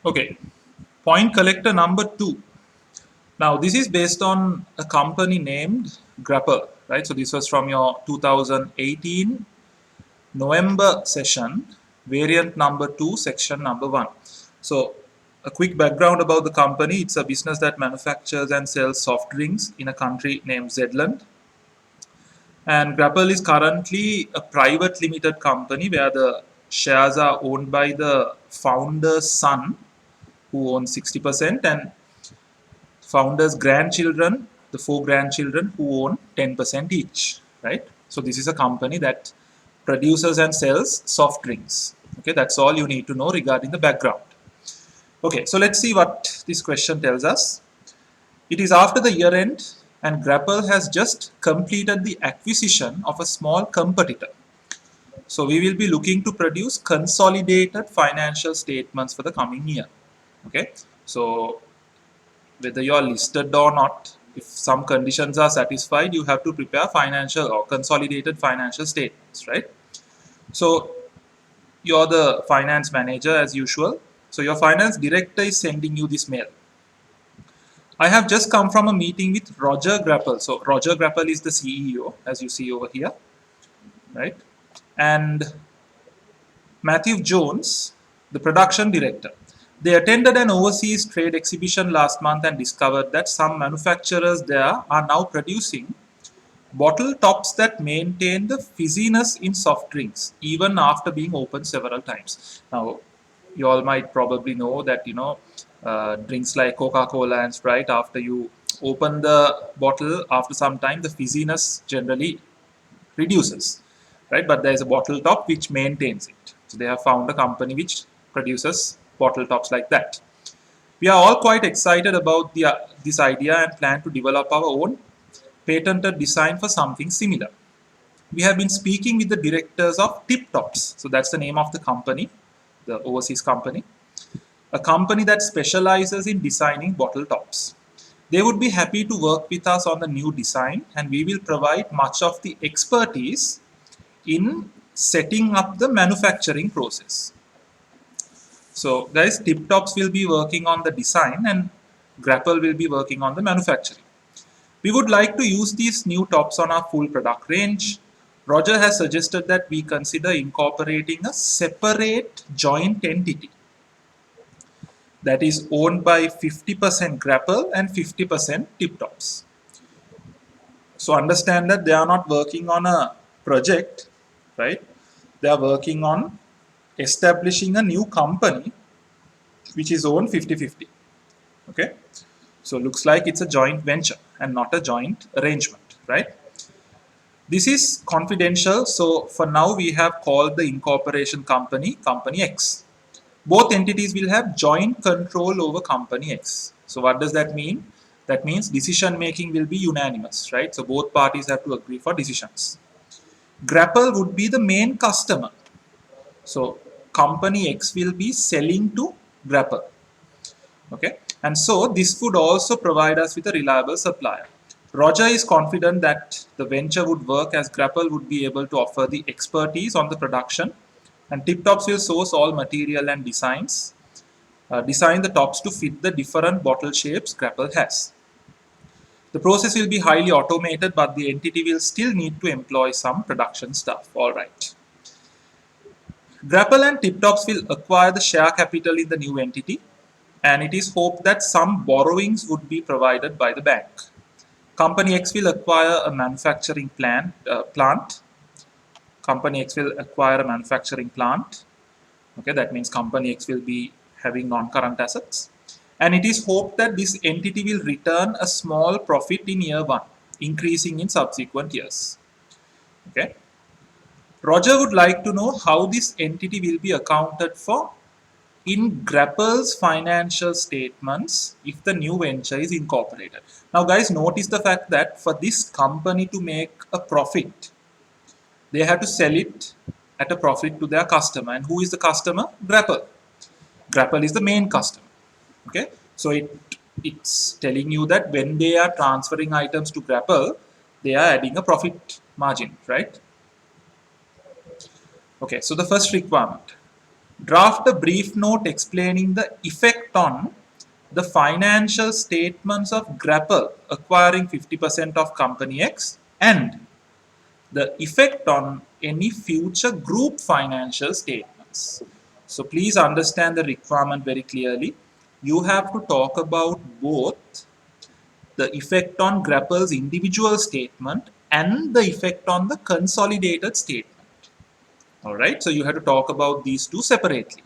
Okay, point collector number 2. Now, this is based on a company named Grapple, right? So, this was from your 2018 November session, variant number 2, section number 1. So, a quick background about the company. It's a business that manufactures and sells soft drinks in a country named Zedland. And Grapple is currently a private limited company where the shares are owned by the founder's son, who owns 60%, and founder's grandchildren, the 4 grandchildren, who own 10% each, right? So this is a company that produces and sells soft drinks. Okay, that's all you need to know regarding the background. Okay, so let's see what this question tells us. It is after the year end and Grapple has just completed the acquisition of a small competitor. So we will be looking to produce consolidated financial statements for the coming year. Okay, so whether you are listed or not, if some conditions are satisfied, you have to prepare financial or consolidated financial statements, right? So you're the finance manager as usual. So your finance director is sending you this mail. I have just come from a meeting with Roger Grapple. So Roger Grapple is the CEO, as you see over here, right? And Matthew Jones, the production director. They attended an overseas trade exhibition last month and discovered that some manufacturers there are now producing bottle tops that maintain the fizziness in soft drinks even after being opened several times. Now, you all might probably know that drinks like Coca-Cola and Sprite, after you open the bottle, after some time the fizziness generally reduces, right? But there is a bottle top which maintains it. So they have found a company which produces bottle tops like that. We are all quite excited about this idea and plan to develop our own patented design for something similar. We have been speaking with the directors of Tip Tops. So that's the name of the company, the overseas company, a company that specializes in designing bottle tops. They would be happy to work with us on the new design, and we will provide much of the expertise in setting up the manufacturing process. So guys, Tip Tops will be working on the design and Grapple will be working on the manufacturing. We would like to use these new tops on our full product range. Roger has suggested that we consider incorporating a separate joint entity that is owned by 50% Grapple and 50% Tip Tops. So understand that they are not working on a project, right? They are working on establishing a new company which is owned 50-50. Okay, so looks like it's a joint venture and not a joint arrangement, right? This is confidential, so for now we have called the incorporation company Company X. Both entities will have joint control over Company X. So what does that mean? That means decision making will be unanimous, right? So both parties have to agree for decisions. Grapple would be the main customer. So Company X will be selling to Grapple. Okay, and so this would also provide us with a reliable supplier. Roger is confident that the venture would work as Grapple would be able to offer the expertise on the production, and Tip Tops will source all material and design the tops to fit the different bottle shapes Grapple has. The process will be highly automated, but the entity will still need to employ some production staff. All right. Grapple and Tip Tops will acquire the share capital in the new entity, and it is hoped that some borrowings would be provided by the bank. Company X will acquire a manufacturing plant. Company X will acquire a manufacturing plant. Okay, that means Company X will be having non-current assets. And it is hoped that this entity will return a small profit in year 1, increasing in subsequent years. Okay. Roger would like to know how this entity will be accounted for in Grapple's financial statements if the new venture is incorporated. Now guys, notice the fact that for this company to make a profit, they have to sell it at a profit to their customer. And who is the customer? Grapple. Grapple is the main customer. Okay, so it's telling you that when they are transferring items to Grapple, they are adding a profit margin, right? Okay, so the first requirement. Draft a brief note explaining the effect on the financial statements of Grapple acquiring 50% of Company X and the effect on any future group financial statements. So please understand the requirement very clearly. You have to talk about both the effect on Grapple's individual statement and the effect on the consolidated statement. All right, so you have to talk about these two separately.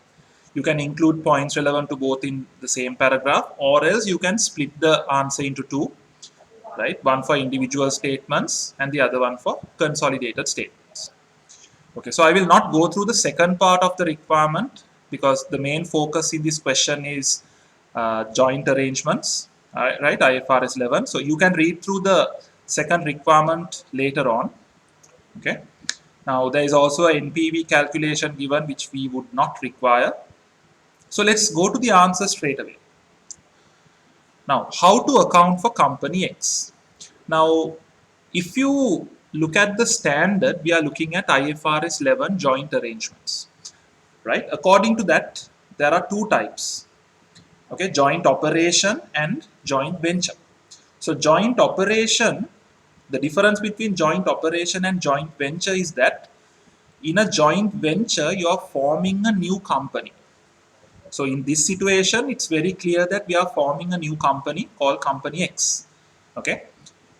You can include points relevant to both in the same paragraph, or else you can split the answer into two, right? One for individual statements and the other one for consolidated statements. Okay, so I will not go through the second part of the requirement because the main focus in this question is joint arrangements, right? IFRS 11. So you can read through the second requirement later on. Okay. Now there is also a NPV calculation given which we would not require. So let's go to the answer straight away. Now, how to account for company X? Now, if you look at the standard, we are looking at IFRS 11 joint arrangements, right? According to that, there are two types, okay? Joint operation and joint venture. So joint operation, the difference between joint operation and joint venture is that in a joint venture, you are forming a new company. So in this situation, it's very clear that we are forming a new company called Company X. Okay.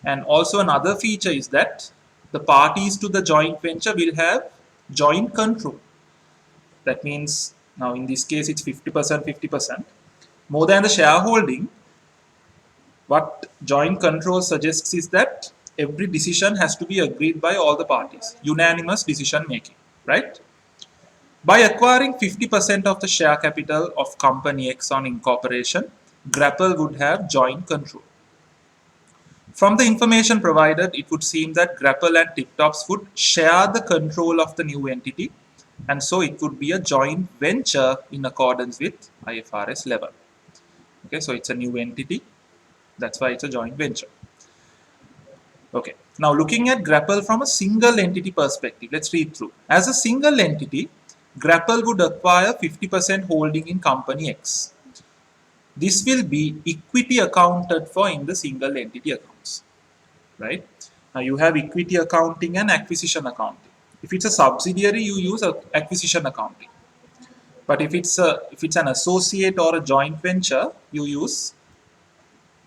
And also another feature is that the parties to the joint venture will have joint control. That means now in this case, it's 50%, 50%. More than the shareholding, what joint control suggests is that every decision has to be agreed by all the parties. Unanimous decision making, right? By acquiring 50% of the share capital of Company X on incorporation, Grapple would have joint control. From the information provided, it would seem that Grapple and TipTops would share the control of the new entity, and so it would be a joint venture in accordance with IFRS 11. Okay, so it's a new entity, that's why it's a joint venture. Okay, now looking at Grapple from a single entity perspective, let's read through. As a single entity, Grapple would acquire 50% holding in Company X. This will be equity accounted for in the single entity accounts, right? Now you have equity accounting and acquisition accounting. If it's a subsidiary, you use acquisition accounting. But if it's an associate or a joint venture, you use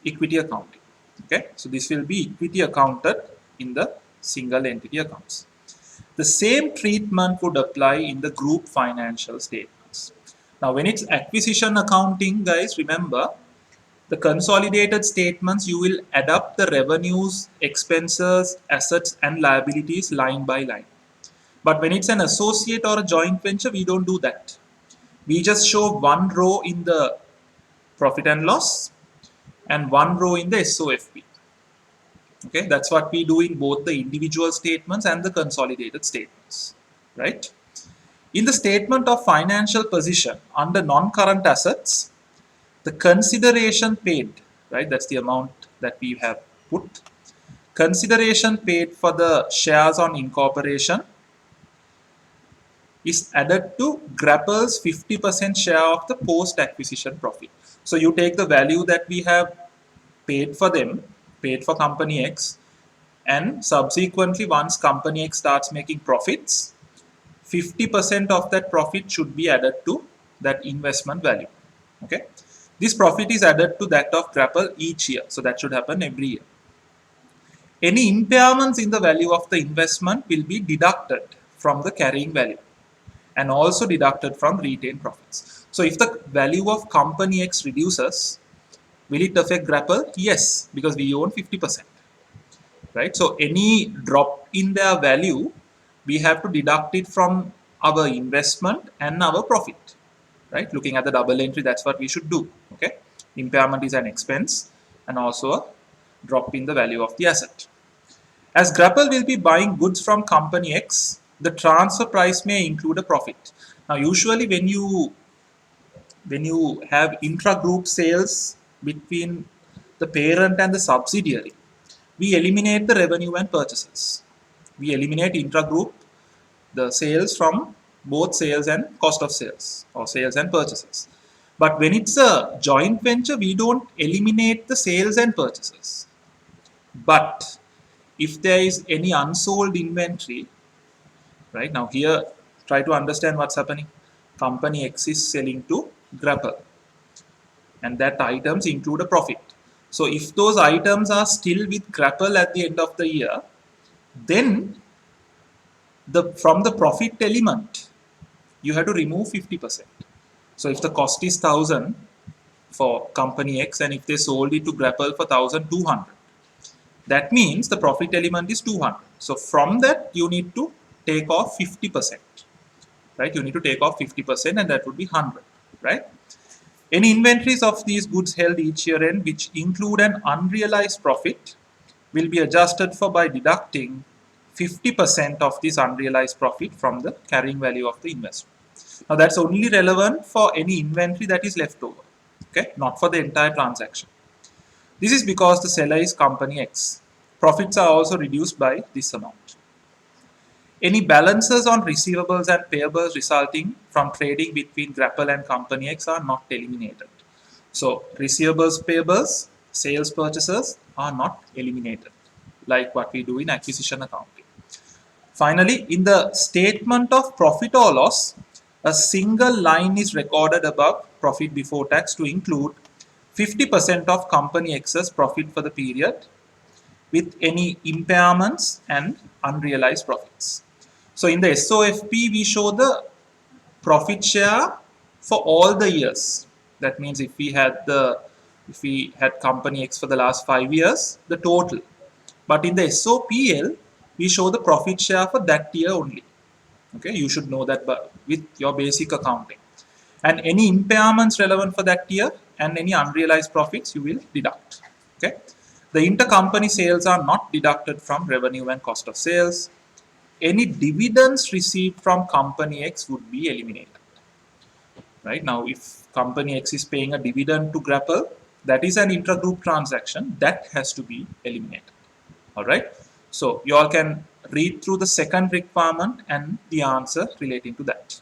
equity accounting. Okay, so this will be equity accounted in the single entity accounts. The same treatment would apply in the group financial statements. Now, when it's acquisition accounting, guys, remember the consolidated statements, you will add up the revenues, expenses, assets, and liabilities line by line. But when it's an associate or a joint venture, we don't do that. We just show one row in the profit and loss and one row in the SOFP. Okay, that's what we do in both the individual statements and the consolidated statements, right? In the statement of financial position under non-current assets, the consideration paid, right? That's the amount that we have put. Consideration paid for the shares on incorporation is added to Grapple's 50% share of the post-acquisition profit. So you take the value that we have paid for them, paid for Company X, and subsequently once Company X starts making profits, 50% of that profit should be added to that investment value. Okay, this profit is added to that of Grapple each year, so that should happen every year. Any impairments in the value of the investment will be deducted from the carrying value and also deducted from retained profits. So if the value of Company X reduces, will it affect Grapple? Yes, because we own 50%, right? So any drop in their value, we have to deduct it from our investment and our profit, right? Looking at the double entry, that's what we should do, okay? Impairment is an expense and also a drop in the value of the asset. As Grapple will be buying goods from Company X, the transfer price may include a profit. Now, usually when you have intra-group sales between the parent and the subsidiary, we eliminate the revenue and purchases. We eliminate intra-group the sales from both sales and cost of sales or sales and purchases. But when it's a joint venture, we don't eliminate the sales and purchases. But if there is any unsold inventory, right now here, try to understand what's happening. Company X is selling to Grapple, and that items include a profit. So if those items are still with Grapple at the end of the year, then from the profit element, you have to remove 50%. So if the cost is 1,000 for company X and if they sold it to Grapple for 1,200, that means the profit element is 200. So from that you need to take off 50%, right? You need to take off 50% and that would be 100, right? Any inventories of these goods held each year end which include an unrealized profit will be adjusted for by deducting 50% of this unrealized profit from the carrying value of the investment. Now that's only relevant for any inventory that is left over, okay, not for the entire transaction. This is because the seller is company X. Profits are also reduced by this amount. Any balances on receivables and payables resulting from trading between Grapple and company X are not eliminated. So receivables, payables, sales, purchases are not eliminated, like what we do in acquisition accounting. Finally, in the statement of profit or loss, a single line is recorded above profit before tax to include 50% of company X's profit for the period with any impairments and unrealized profits. So in the SOFP, we show the profit share for all the years. That means if we had company X for the last 5 years, the total. But in the SOPL, we show the profit share for that year only. Okay, you should know that with your basic accounting. And any impairments relevant for that year and any unrealized profits you will deduct. Okay, the intercompany sales are not deducted from revenue and cost of sales. Any dividends received from company X would be eliminated. Right now, if company X is paying a dividend to Grapple, that is an intragroup transaction that has to be eliminated. All right. So you all can read through the second requirement and the answer relating to that.